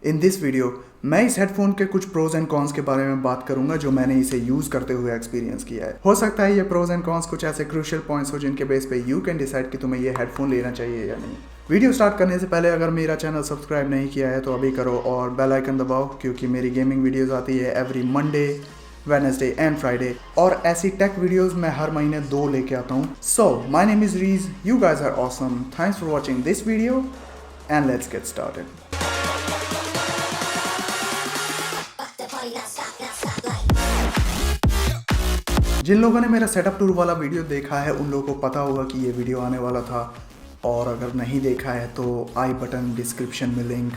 In this video मैं इस headphone के कुछ प्रोज एंड कॉन्स के बारे में बात करूंगा जो मैंने इसे यूज़ करते हुए एक्सपीरियंस किया है। हो सकता है ये प्रोज एंड कॉन्स कुछ ऐसे क्रूशियल पॉइंट्स हो जिनके बेस पे यू कैन डिसाइड कि तुम्हें ये हेडफोन लेना चाहिए या नहीं। वीडियो स्टार्ट करने से पहले अगर मेरा चैनल सब्सक्राइब नहीं किया है तो अभी करो और बेल आइकन दबाओ, क्योंकि मेरी गेमिंग वीडियोज़ आती है every Monday, Wednesday and Friday, और ऐसी टेक वीडियोस मैं हर महीने 2 लेके आता हूँ। So my name is Reez, you guys are awesome, thanks for watching this video and let's get started. जिन लोगों ने मेरा सेटअप टूर वाला वीडियो देखा है उन लोगों को पता होगा कि ये वीडियो आने वाला था, और अगर नहीं देखा है तो आई बटन डिस्क्रिप्शन में link,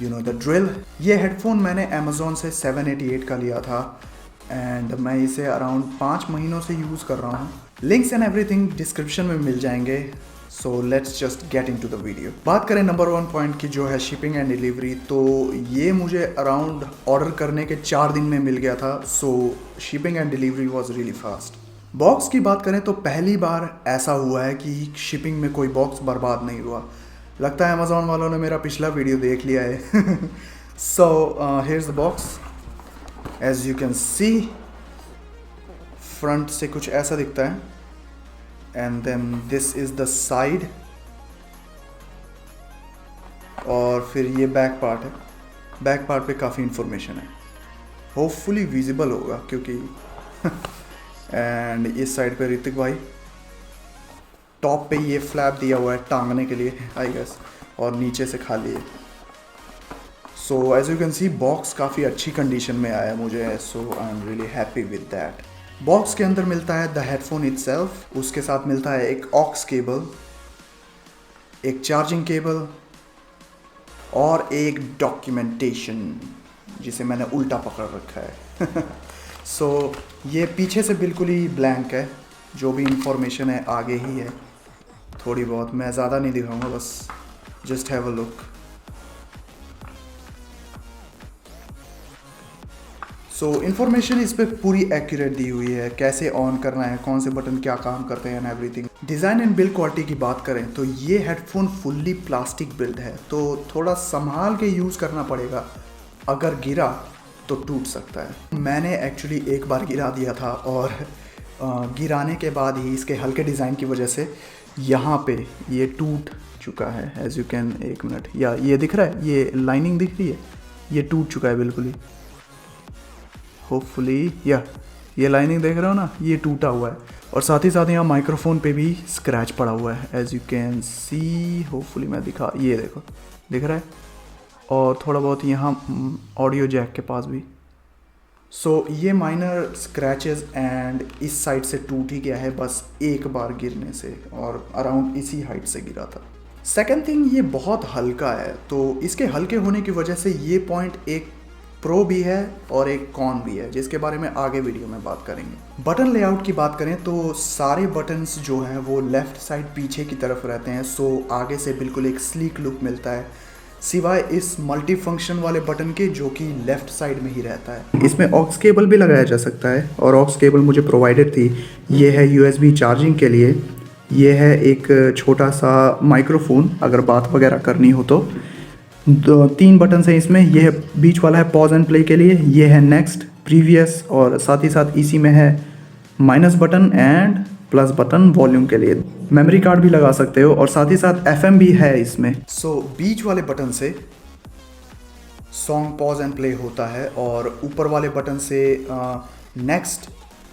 you know the drill. ये हेडफोन मैंने अमेज़ॉन से 788 का लिया था एंड मैं इसे अराउंड 5 महीनों से यूज़ कर रहा हूँ। लिंक्स एंड एवरीथिंग डिस्क्रिप्शन में मिल जाएंगे। So let's just get into the video. बात करें नंबर 1 पॉइंट की जो है शिपिंग एंड डिलीवरी, तो ये मुझे अराउंड ऑर्डर करने के 4 दिन में मिल गया था। So shipping and delivery was really fast. Box की बात करें तो पहली बार ऐसा हुआ है कि शिपिंग में कोई बॉक्स बर्बाद नहीं हुआ। लगता है अमेज़ॉन वालों ने मेरा पिछला वीडियो देख लिया है। So here's the box. As you can see front से कुछ ऐसा दिखता है and then this is the side, और फिर ये बैक पार्ट है। बैक पार्ट पे काफ़ी इंफॉर्मेशन है, होपफुली विजिबल होगा क्योंकि एंड इस साइड पे ऋतिक भाई, टॉप पे ये फ्लैप दिया हुआ है टांगने के लिए आई गेस, और नीचे से खाली है। So as you can see box काफ़ी अच्छी कंडीशन में आया मुझे, so I am really happy with that. Box के अंदर मिलता है द हेडफोन इटसेल्फ, उसके साथ मिलता है एक ऑक्स केबल, एक चार्जिंग केबल और एक डॉक्यूमेंटेशन जिसे मैंने उल्टा पकड़ रखा है। सो ये पीछे से बिल्कुल ही ब्लैंक है, जो भी इंफॉर्मेशन है आगे ही है थोड़ी बहुत, मैं ज़्यादा नहीं दिखाऊंगा, बस just have a look. So information इस पर पूरी एक्यूरेट दी हुई है, कैसे ऑन करना है, कौन से बटन क्या काम करते हैं and everything. Design and build quality की बात करें तो ये हेडफोन फुल्ली प्लास्टिक बिल्ड है, तो थोड़ा संभाल के यूज़ करना पड़ेगा, अगर गिरा तो टूट सकता है। मैंने एक्चुअली एक बार गिरा दिया था, और गिराने के बाद ही इसके हल्के डिज़ाइन की वजह से यहाँ पे ये टूट चुका है। एज यू कैन, एक मिनट, या ये दिख रहा है, ये लाइनिंग दिख रही है, ये टूट चुका है बिल्कुल ही, होपफुली, या ये लाइनिंग देख रहे हो ना, ये टूटा हुआ है। और साथ ही साथ यहाँ माइक्रोफोन पे भी स्क्रैच पड़ा हुआ है, as you can see, hopefully मैं दिखा, ये देखो दिख रहा है, और थोड़ा बहुत यहाँ ऑडियो जैक के पास भी। सो ये माइनर स्क्रैचेस एंड इस साइड से टूट ही गया है बस एक बार गिरने से, और अराउंड इसी हाइट से गिरा था। सेकेंड थिंग, ये बहुत हल्का है, तो इसके हल्के होने की वजह से ये पॉइंट एक प्रो भी है और एक कॉन भी है, जिसके बारे में आगे वीडियो में बात करेंगे। बटन लेआउट की बात करें तो सारे बटन्स जो हैं वो लेफ़्ट साइड पीछे की तरफ रहते हैं, सो आगे से बिल्कुल एक स्लीक लुक मिलता है, सिवाय इस मल्टी फंक्शन वाले बटन के जो कि लेफ़्ट साइड में ही रहता है। इसमें ऑक्स केबल भी लगाया जा सकता है, और ऑक्स केबल मुझे प्रोवाइडेड थी। ये है USB चार्जिंग के लिए, ये है एक छोटा सा माइक्रोफोन अगर बात वगैरह करनी हो तो। 3 बटन हैं इसमें, ये है बीच वाला है पॉज एंड प्ले के लिए, ये है नेक्स्ट, प्रीवियस, और साथ ही साथ इसी में है minus button and plus button volume के लिए। मेमोरी कार्ड भी लगा सकते हो, और साथ ही साथ FM भी है इसमें। सो बीच वाले बटन से सॉन्ग पॉज एंड प्ले होता है, और ऊपर वाले बटन से नेक्स्ट,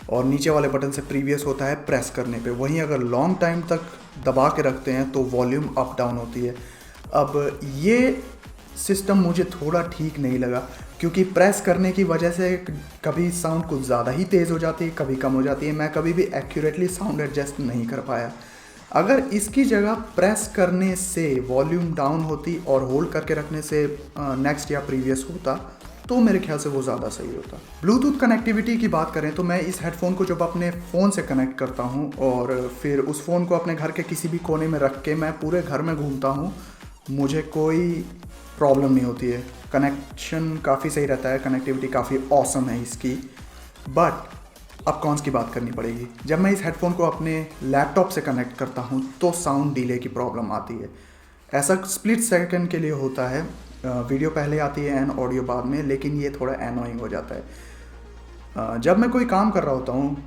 और नीचे वाले बटन से प्रीवियस होता है प्रेस करने पे। वहीं अगर लॉन्ग टाइम तक दबा के रखते हैं तो वॉल्यूम अप डाउन होती है। अब ये सिस्टम मुझे थोड़ा ठीक नहीं लगा, क्योंकि प्रेस करने की वजह से कभी साउंड कुछ ज़्यादा ही तेज़ हो जाती है, कभी कम हो जाती है। मैं कभी भी एक्यूरेटली साउंड एडजस्ट नहीं कर पाया। अगर इसकी जगह प्रेस करने से वॉल्यूम डाउन होती और होल्ड करके रखने से नेक्स्ट या प्रीवियस होता, तो मेरे ख्याल से वो ज़्यादा सही होता। ब्लूटूथ कनेक्टिविटी की बात करें तो मैं इस हेडफोन को जब अपने फ़ोन से कनेक्ट करता हूँ और फिर उस फ़ोन को अपने घर के किसी भी कोने में रख के मैं पूरे घर में घूमता हूँ, मुझे कोई प्रॉब्लम नहीं होती है। कनेक्शन काफ़ी सही रहता है, कनेक्टिविटी काफ़ी ऑसम है इसकी। बट अब कॉन्स की बात करनी पड़ेगी। जब मैं इस हेडफोन को अपने लैपटॉप से कनेक्ट करता हूँ तो साउंड डिले की प्रॉब्लम आती है। ऐसा स्प्लिट सेकंड के लिए होता है, वीडियो पहले आती है एंड ऑडियो बाद में, लेकिन ये थोड़ा एनोइंग हो जाता है। जब मैं कोई काम कर रहा होता हूँ,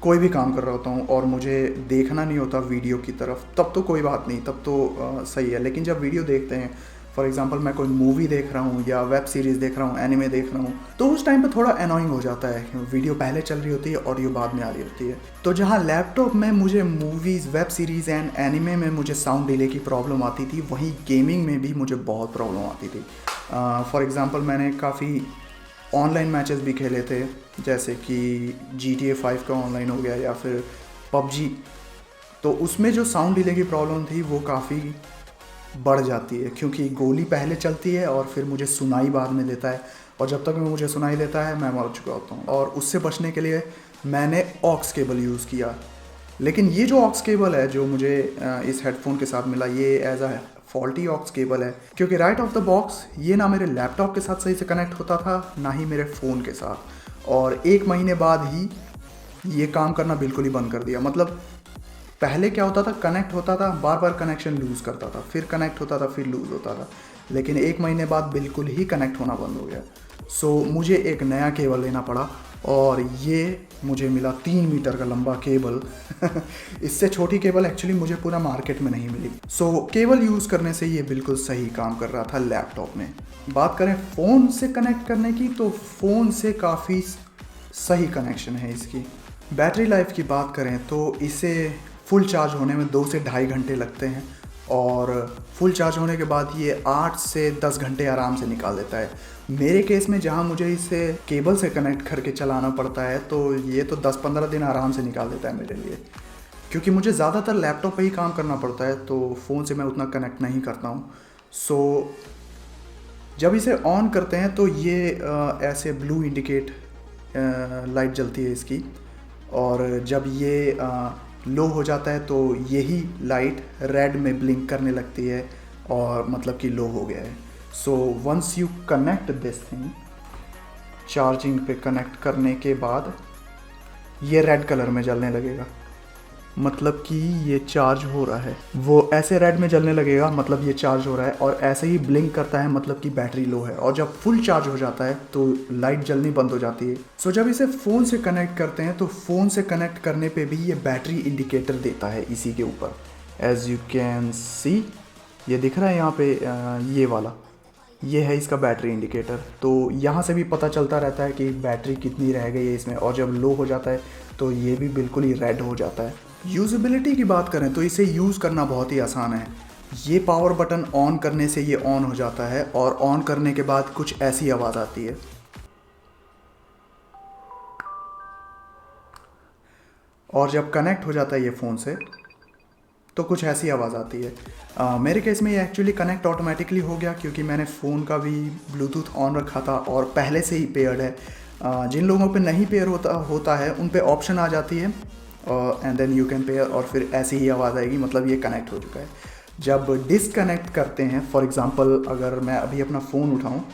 कोई भी काम कर रहा होता हूँ और मुझे देखना नहीं होता वीडियो की तरफ, तब तो कोई बात नहीं, तब तो सही है। लेकिन जब वीडियो देखते हैं, फॉर एग्जांपल मैं कोई मूवी देख रहा हूँ या वेब सीरीज़ देख रहा हूँ, एनिमे देख रहा हूँ, तो उस टाइम पे थोड़ा एनोइंग हो जाता है। वीडियो पहले चल रही होती है, ऑडियो बाद में आ रही होती है। तो जहाँ लैपटॉप में मुझे movies, web series and anime में मुझे साउंड डिले की प्रॉब्लम आती थी, वहीं गेमिंग में भी मुझे बहुत प्रॉब्लम आती थी। फॉर एग्ज़ाम्पल मैंने काफ़ी ऑनलाइन मैचेस भी खेले थे, जैसे कि GTA 5 का ऑनलाइन हो गया या फिर PUBG। तो उसमें जो साउंड डिले की प्रॉब्लम थी वो काफ़ी बढ़ जाती है, क्योंकि गोली पहले चलती है और फिर मुझे सुनाई बाद में देता है, और जब तक मुझे सुनाई देता है मैं मर चुका होता हूँ। और उससे बचने के लिए मैंने ऑक्स केबल यूज़ किया। लेकिन ये जो ऑक्स केबल है जो मुझे इस हेडफोन के साथ मिला, ये as a faulty aux cable है, क्योंकि राइट ऑफ द बॉक्स ये ना मेरे लैपटॉप के साथ सही से कनेक्ट होता था, ना ही मेरे फ़ोन के साथ। और 1 महीने बाद ही ये काम करना बिल्कुल ही बंद कर दिया। मतलब पहले क्या होता था, कनेक्ट होता था, बार बार कनेक्शन लूज़ करता था, फिर कनेक्ट होता था, फिर लूज़ होता था, लेकिन 1 महीने बाद बिल्कुल ही कनेक्ट होना बंद हो गया। सो मुझे एक नया केबल लेना पड़ा, और ये मुझे मिला 3 मीटर का लंबा केबल। इससे छोटी केबल एक्चुअली मुझे पूरा मार्केट में नहीं मिली। सो केबल यूज़ करने से ये बिल्कुल सही काम कर रहा था लैपटॉप में। बात करें फ़ोन से कनेक्ट करने की, तो फ़ोन से काफ़ी सही कनेक्शन है इसकी। बैटरी लाइफ की बात करें तो इसे फुल चार्ज होने में 2 से ढाई घंटे लगते हैं, और फुल चार्ज होने के बाद ये 8 से 10 घंटे आराम से निकाल देता है। मेरे केस में जहाँ मुझे इसे केबल से कनेक्ट करके चलाना पड़ता है, तो ये तो 10-15 दिन आराम से निकाल देता है मेरे लिए, क्योंकि मुझे ज़्यादातर लैपटॉप पे ही काम करना पड़ता है, तो फ़ोन से मैं उतना कनेक्ट नहीं करता हूँ। सो जब इसे ऑन करते हैं तो ये ऐसे ब्लू इंडिकेट लाइट जलती है इसकी, और जब ये लो हो जाता है तो यही लाइट रेड में ब्लिंक करने लगती है, और मतलब कि लो हो गया है। So once you connect this thing, charging पे कनेक्ट करने के बाद ये रेड कलर में जलने लगेगा, मतलब कि ये चार्ज हो रहा है। वो ऐसे रेड में जलने लगेगा, मतलब ये चार्ज हो रहा है, और ऐसे ही ब्लिंक करता है, मतलब कि बैटरी लो है। और जब फुल चार्ज हो जाता है तो लाइट जलनी बंद हो जाती है। सो जब इसे फ़ोन से कनेक्ट करते हैं तो फ़ोन से कनेक्ट करने पे भी ये बैटरी इंडिकेटर देता है इसी के ऊपर। एज यू कैन सी, ये दिख रहा है यहाँ पे, ये वाला, ये है इसका बैटरी इंडिकेटर। तो यहाँ से भी पता चलता रहता है कि बैटरी कितनी रह गई है इसमें, और जब लो हो जाता है तो ये भी बिल्कुल ही रेड हो जाता है। यूज़ेबिलिटी की बात करें तो इसे यूज़ करना बहुत ही आसान है। ये पावर बटन ऑन करने से ये ऑन हो जाता है, और ऑन करने के बाद कुछ ऐसी आवाज़ आती है। और जब कनेक्ट हो जाता है ये फ़ोन से तो कुछ ऐसी आवाज़ आती है। मेरे केस में ये एक्चुअली कनेक्ट ऑटोमेटिकली हो गया, क्योंकि मैंने फ़ोन का भी ब्लूटूथ ऑन रखा था और पहले से ही पेयर्ड है। जिन लोगों पे नहीं पेयर होता है उन पे ऑप्शन आ जाती है, and then you can pair, और फिर ऐसी ही आवाज़ आएगी, मतलब ये कनेक्ट हो चुका है। जब डिसकनेक्ट करते हैं, फॉर एग्ज़ाम्पल अगर मैं अभी अपना फ़ोन उठाऊँ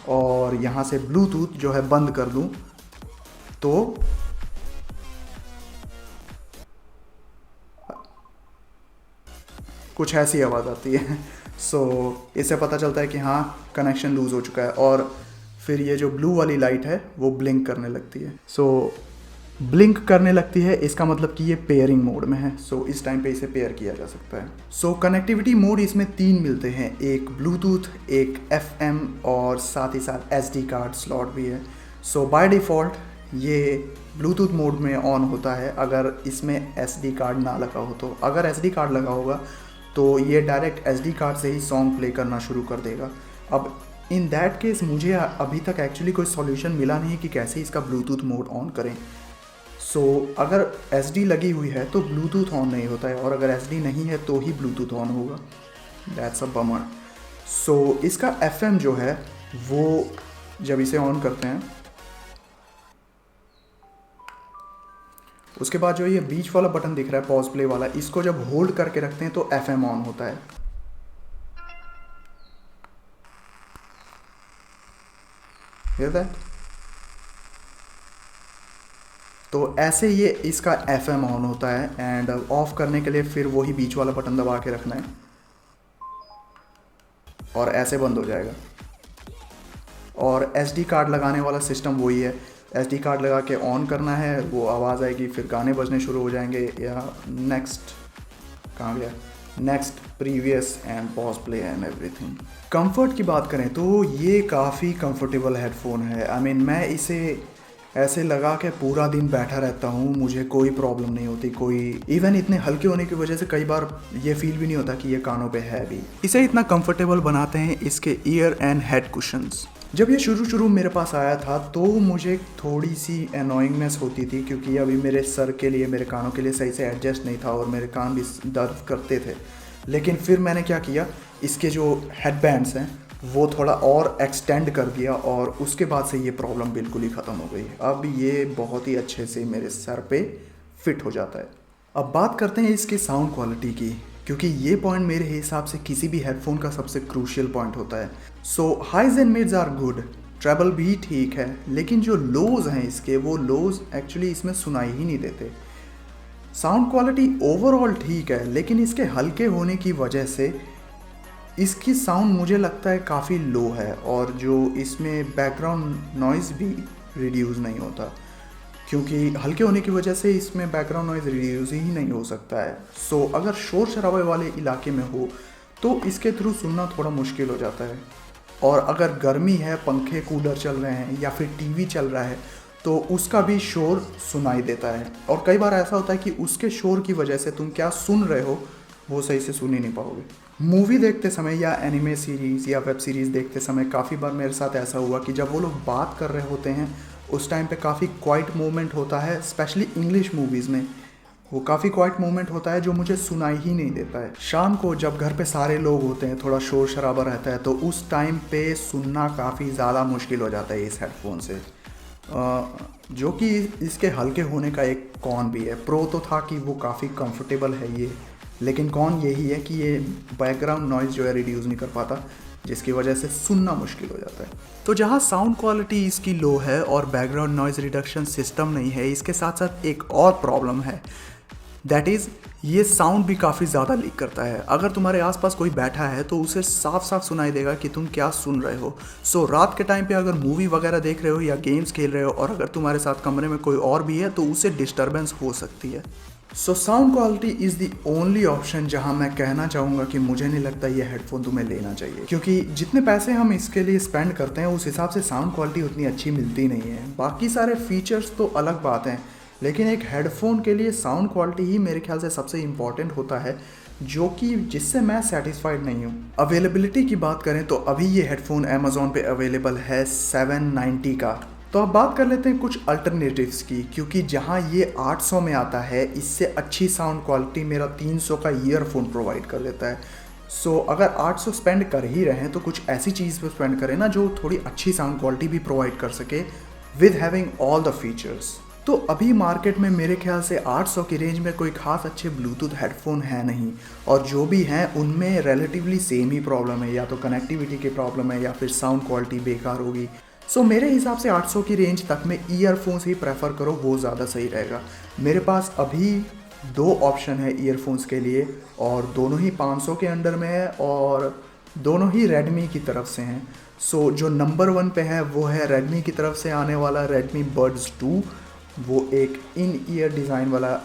और यहाँ से ब्लूटूथ जो है बंद कर दूँ, तो कुछ ऐसी आवाज़ आती है। सो इससे पता चलता है कि हाँ, कनेक्शन लूज़ हो चुका है, और फिर ये जो ब्लू वाली लाइट है वो ब्लिंक करने लगती है। सो ब्लिंक करने लगती है, इसका मतलब कि ये पेयरिंग मोड में है। सो इस टाइम पे इसे पेयर किया जा सकता है। सो कनेक्टिविटी मोड इसमें 3 मिलते हैं, एक ब्लूटूथ, एक FM, और साथ ही साथ SD कार्ड स्लॉट भी है। सो बाय डिफ़ॉल्ट ये ब्लूटूथ मोड में ऑन होता है अगर इसमें SD कार्ड ना लगा हो। तो अगर SD कार्ड लगा होगा तो ये डायरेक्ट SD कार्ड से ही सॉन्ग प्ले करना शुरू कर देगा। अब इन दैट केस मुझे अभी तक एक्चुअली कोई सॉल्यूशन मिला नहीं कि कैसे इसका ब्लूटूथ मोड ऑन करें। सो अगर SD लगी हुई है तो ब्लूटूथ ऑन नहीं होता है, और अगर SD नहीं है तो ही ब्लूटूथ ऑन होगा। That's a bummer. सो इसका FM जो है वो जब इसे ऑन करते हैं, उसके बाद जो ये बीच वाला बटन दिख रहा है पॉज प्ले वाला, इसको जब होल्ड करके रखते हैं तो FM ऑन होता है। Hear that? तो ऐसे ये इसका FM ऑन होता है, एंड ऑफ करने के लिए फिर वही बीच वाला बटन दबा के रखना है, और ऐसे बंद हो जाएगा। और SD कार्ड लगाने वाला सिस्टम वही है। SD कार्ड लगा के ऑन करना है, वो आवाज़ आएगी, फिर गाने बजने शुरू हो जाएंगे, या नेक्स्ट कहाँ गया, next, previous and pause play and everything. Comfort की बात करें तो ये काफ़ी कंफर्टेबल हेडफोन है। आई मीन मैं इसे ऐसे लगा के पूरा दिन बैठा रहता हूँ, मुझे कोई प्रॉब्लम नहीं होती, कोई इवन इतने हल्के होने की वजह से कई बार ये फील भी नहीं होता कि ये कानों पे है भी। इसे इतना कंफर्टेबल बनाते हैं इसके ईयर एंड हेड कुशंस। जब ये शुरू मेरे पास आया था तो मुझे थोड़ी सी एनोइंगनेस होती थी, क्योंकि अभी मेरे सर के लिए, मेरे कानों के लिए सही से एडजस्ट नहीं था और मेरे कान भी दर्द करते थे। लेकिन फिर मैंने क्या किया, इसके जो हेडबैंड्स हैं वो थोड़ा और एक्सटेंड कर दिया और उसके बाद से ये प्रॉब्लम बिल्कुल ही ख़त्म हो गई। अब ये बहुत ही अच्छे से मेरे सर पे फिट हो जाता है। अब बात करते हैं इसकी साउंड क्वालिटी की, क्योंकि ये पॉइंट मेरे हिसाब से किसी भी हेडफोन का सबसे क्रूशियल पॉइंट होता है। So highs and mids are good, treble भी ठीक है, लेकिन जो लोज हैं इसके, वो लोज एक्चुअली इसमें सुनाई ही नहीं देते। साउंड क्वालिटी ओवरऑल ठीक है, लेकिन इसके हल्के होने की वजह से इसकी साउंड मुझे लगता है काफ़ी लो है, और जो इसमें बैकग्राउंड नॉइज़ भी रिड्यूस नहीं होता, क्योंकि हल्के होने की वजह से इसमें बैकग्राउंड नॉइज़ रिड्यूस ही नहीं हो सकता है। सो अगर शोर शराबे वाले इलाके में हो तो इसके थ्रू सुनना थोड़ा मुश्किल हो जाता है, और अगर गर्मी है, पंखे कूलर चल रहे हैं या फिर टीवी चल रहा है तो उसका भी शोर सुनाई देता है, और कई बार ऐसा होता है कि उसके शोर की वजह से तुम क्या सुन रहे हो वो सही से सुन ही नहीं पाओगे। मूवी देखते समय या एनिमे सीरीज़ या वेब सीरीज़ देखते समय काफ़ी बार मेरे साथ ऐसा हुआ कि जब वो लोग बात कर रहे होते हैं उस टाइम पे काफ़ी क्वाइट मोमेंट होता है, स्पेशली इंग्लिश मूवीज़ में वो काफ़ी क्वाइट मोमेंट होता है जो मुझे सुनाई ही नहीं देता है। शाम को जब घर पे सारे लोग होते हैं, थोड़ा शोर शराबा रहता है, तो उस टाइम पे सुनना काफ़ी ज़्यादा मुश्किल हो जाता है इस हेडफोन से, जो कि इसके हल्के होने का एक कॉन भी है। प्रो तो था कि वो काफ़ी कंफर्टेबल है ये, लेकिन कौन यही है कि ये बैकग्राउंड नॉइज़ जो है रिड्यूस नहीं कर पाता, जिसकी वजह से सुनना मुश्किल हो जाता है। तो जहाँ साउंड क्वालिटी इसकी लो है और बैकग्राउंड नॉइज़ रिडक्शन सिस्टम नहीं है, इसके साथ साथ एक और प्रॉब्लम है, दैट इज़ ये साउंड भी काफ़ी ज़्यादा लीक करता है। अगर तुम्हारे आसपास कोई बैठा है तो उसे साफ साफ सुनाई देगा कि तुम क्या सुन रहे हो। सो रात के टाइम पे अगर मूवी वगैरह देख रहे हो या गेम्स खेल रहे हो और अगर तुम्हारे साथ कमरे में कोई और भी है तो उसे डिस्टर्बेंस हो सकती है। So sound quality is the only option जहां मैं कहना चाहूँगा कि मुझे नहीं लगता ये हेडफोन तुम्हें लेना चाहिए, क्योंकि जितने पैसे हम इसके लिए स्पेंड करते हैं उस हिसाब से साउंड क्वालिटी उतनी अच्छी मिलती नहीं है। बाकी सारे फीचर्स तो अलग बात हैं, लेकिन एक हेडफोन के लिए साउंड क्वालिटी ही मेरे ख्याल से सबसे इम्पॉर्टेंट होता है, जो कि जिससे मैं सेटिस्फाइड नहीं हूँ। अवेलेबिलिटी की बात करें तो अभी ये हेडफोन अमेज़ॉन पे अवेलेबल है 790 का। तो अब बात कर लेते हैं कुछ अल्टरनेटिव्स की, क्योंकि जहाँ ये 800 में आता है, इससे अच्छी साउंड क्वालिटी मेरा 300 का ईयरफोन प्रोवाइड कर देता है। सो अगर 800 स्पेंड कर ही रहे हैं तो कुछ ऐसी चीज़ पर स्पेंड करें ना जो थोड़ी अच्छी साउंड क्वालिटी भी प्रोवाइड कर सके with having all the features. तो अभी मार्केट में मेरे ख्याल से 800 की रेंज में कोई खास अच्छे ब्लूटूथ हेडफोन है नहीं, और जो भी हैं उनमें रिलेटिवली सेम ही प्रॉब्लम है, या तो कनेक्टिविटी की प्रॉब्लम है या फिर साउंड क्वालिटी बेकार होगी। सो मेरे हिसाब से 800 की रेंज तक में ईयरफोन्स ही प्रेफर करो, वो ज़्यादा सही रहेगा। मेरे पास अभी 2 ऑप्शन है ईयरफोन्स के लिए, और दोनों ही 500 के अंडर में है और दोनों ही रेडमी की तरफ से हैं। सो जो नंबर 1 पे है वो है रेडमी की तरफ से आने वाला रेडमी बड्स 2। वो एक इन ईयर डिज़ाइन वाला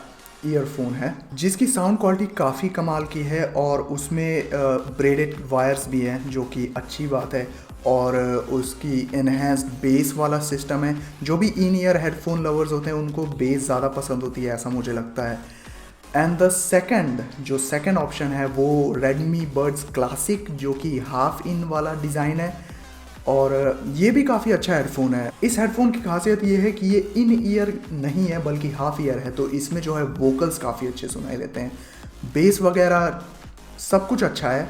ईयरफोन है जिसकी साउंड क्वालिटी काफ़ी कमाल की है, और उसमें ब्रेडेड वायर्स भी हैं जो कि अच्छी बात है, और उसकी इन्हेंस्ड बेस वाला सिस्टम है। जो भी इन ईयर हेडफोन लवर्स होते हैं उनको बेस ज़्यादा पसंद होती है, ऐसा मुझे लगता है। एंड द सेकंड ऑप्शन है वो रेडमी बड्स क्लासिक, जो कि हाफ इन वाला डिज़ाइन है, और ये भी काफ़ी अच्छा हेडफोन है। इस हेडफोन की खासियत ये है कि ये इन ईयर नहीं है बल्कि हाफ ईयर है, तो इसमें जो है वोकल्स काफ़ी अच्छे सुनाई देते हैं, बेस वगैरह सब कुछ अच्छा है।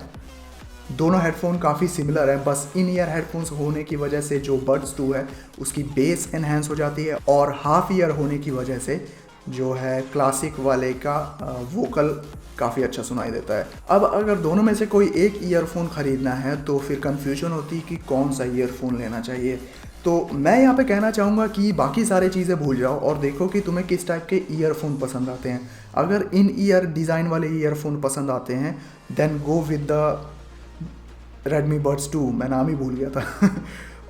दोनों हेडफोन काफ़ी सिमिलर है, बस इन ईयर हेडफोन्स होने की वजह से जो बड्स 2 है उसकी बेस एनहेंस हो जाती है, और हाफ ईयर होने की वजह से जो है क्लासिक वाले का वोकल काफ़ी अच्छा सुनाई देता है। अब अगर दोनों में से कोई एक ईयरफोन ख़रीदना है तो फिर कन्फ्यूजन होती है कि कौन सा ईयरफोन लेना चाहिए। तो मैं यहाँ पे कहना चाहूँगा कि बाकी सारी चीज़ें भूल जाओ और देखो कि तुम्हें किस टाइप के ईयरफोन पसंद आते हैं। अगर इन ईयर डिज़ाइन वाले ईयरफोन पसंद आते हैं then go with the Redmi Buds 2, मैं नाम ही भूल गया था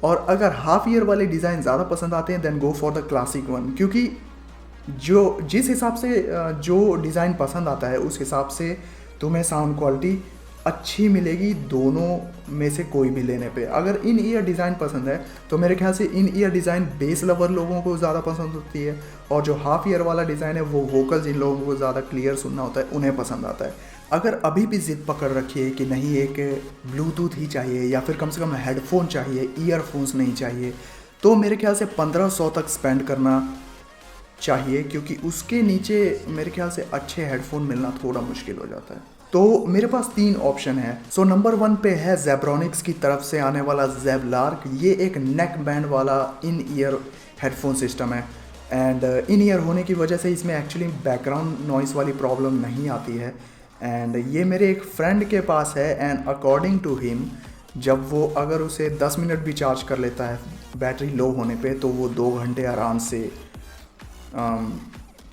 और अगर हाफ ईयर वाले डिज़ाइन ज़्यादा पसंद आते हैं then go for the classic one, क्योंकि जो जिस हिसाब से जो डिज़ाइन पसंद आता है उस हिसाब से तुम्हें साउंड क्वालिटी अच्छी मिलेगी दोनों में से कोई भी लेने पे। अगर इन ईयर डिज़ाइन पसंद है तो मेरे ख्याल से इन ईयर डिज़ाइन बेस लवर लोगों को ज़्यादा पसंद होती है, और जो हाफ ईयर वाला डिज़ाइन है वो वोकल जिन लोगों को ज़्यादा क्लियर सुनना होता है उन्हें पसंद आता है। अगर अभी भी ज़िद पकड़ रखी है कि नहीं एक ब्लूटूथ ही चाहिए या फिर कम से कम हेडफोन चाहिए, ईयरफोन्स नहीं चाहिए, तो मेरे ख्याल से 1500 तक स्पेंड करना चाहिए, क्योंकि उसके नीचे मेरे ख्याल से अच्छे हेडफोन मिलना थोड़ा मुश्किल हो जाता है। तो मेरे पास 3 ऑप्शन है। सो नंबर 1 पे है जेब्रॉनिक्स की तरफ से आने वाला जेब लार्क। ये एक नेक बैंड वाला इन ईयर हेडफोन सिस्टम है, एंड इन ईयर होने की वजह से इसमें एक्चुअली बैकग्राउंड नॉइस वाली प्रॉब्लम नहीं आती है। एंड ये मेरे एक फ्रेंड के पास है, एंड अकॉर्डिंग टू हिम जब वो अगर उसे 10 मिनट भी चार्ज कर लेता है बैटरी लो होने पे तो वो 2 घंटे आराम से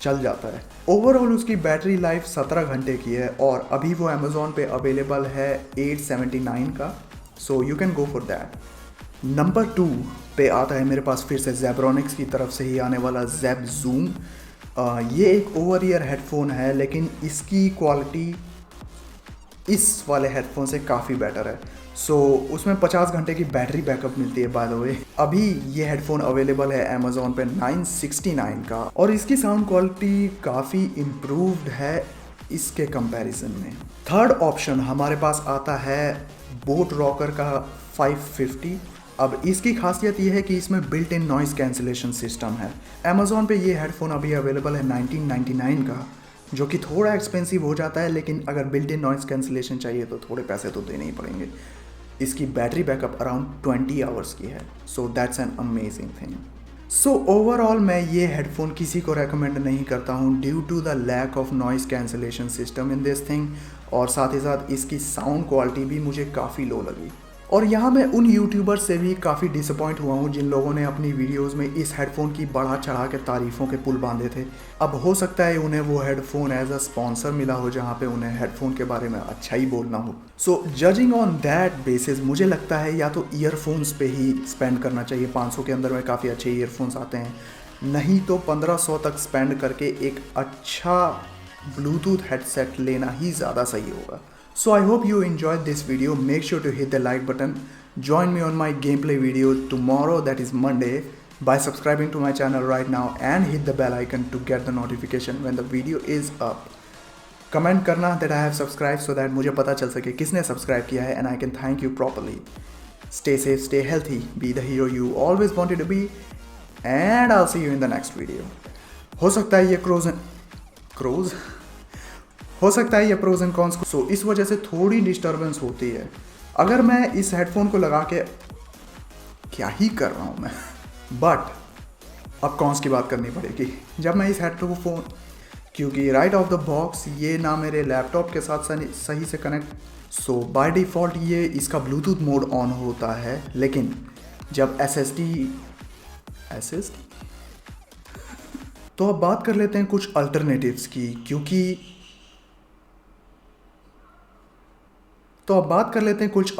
चल जाता है। ओवरऑल उसकी बैटरी लाइफ 17 घंटे की है, और अभी वो अमेज़ॉन पे अवेलेबल है 879 का, so you can go for that. Number 2 पे आता है मेरे पास फिर से जेब्रॉनिक्स की तरफ से ही आने वाला जेब जूम। ये एक ओवर ईयर हेडफोन है, लेकिन इसकी क्वालिटी इस वाले हेडफोन से काफ़ी बेटर है। सो उसमें 50 घंटे की बैटरी बैकअप मिलती है बाय द वे। अभी ये हेडफोन अवेलेबल है अमेज़ॉन पे 969 का, और इसकी साउंड क्वालिटी काफ़ी इम्प्रूव्ड है इसके कंपैरिजन में। थर्ड ऑप्शन हमारे पास आता है बोट रॉकर का 550। अब इसकी खासियत ये है कि इसमें built in noise cancellation system है। अमेज़ॉन पे ये हेडफोन अभी अवेलेबल है 1999 का, जो कि थोड़ा एक्सपेंसिव हो जाता है, लेकिन अगर बिल्ट इन नॉइस कैंसिलेशन चाहिए तो थोड़े पैसे तो देने ही पड़ेंगे। इसकी बैटरी बैकअप अराउंड 20 आवर्स की है, so that's an amazing thing. So overall मैं ये हेडफोन किसी को रेकमेंड नहीं करता हूँ due to the lack of noise cancellation system in this thing, और साथ ही साथ इसकी साउंड क्वालिटी भी मुझे काफ़ी लो लगी। और यहाँ मैं उन यूट्यूबर से भी काफ़ी डिसअपॉइंट हुआ हूँ जिन लोगों ने अपनी वीडियोस में इस हेडफोन की बढ़ा चढ़ा के तारीफ़ों के पुल बांधे थे। अब हो सकता है उन्हें वो हेडफोन एज अ स्पॉन्सर मिला हो जहाँ पे उन्हें हेडफोन के बारे में अच्छा ही बोलना हो। सो जजिंग ऑन दैट बेसिस मुझे लगता है या तो ईयरफोन्स पे ही स्पेंड करना चाहिए। 500 के अंदर में काफ़ी अच्छे ईयरफोन्स आते हैं, नहीं तो 1500 तक स्पेंड करके एक अच्छा ब्लूटूथ हेडसेट लेना ही ज़्यादा सही होगा। So I hope you enjoyed this video. Make sure to hit the like button. Join me on my gameplay video tomorrow, that is Monday, by subscribing to my channel right now and hit the bell icon to get the notification when the video is up. Comment करना that I have subscribed so that मुझे पता चल सके किसने subscribe किया है, and I can thank you properly. Stay safe, stay healthy, be the hero you always wanted to be, and I'll see you in the next video. हो सकता है ये क्रोज हो सकता है ये प्रोज एंड कॉन्स, सो इस वजह से थोड़ी डिस्टर्बेंस होती है। अगर मैं इस हेडफोन को लगा के क्या ही कर रहा हूँ मैं, बट अब कॉन्स की बात करनी पड़ेगी जब मैं इस हेडफोन, क्योंकि राइट ऑफ द बॉक्स ये ना मेरे लैपटॉप के साथ सही से कनेक्ट, सो बाय डिफ़ॉल्ट ये इसका ब्लूटूथ मोड ऑन होता है, लेकिन जब SSD तो अब बात कर लेते हैं कुछ अल्टरनेटिव्स की, तो अब बात कर लेते हैं कुछ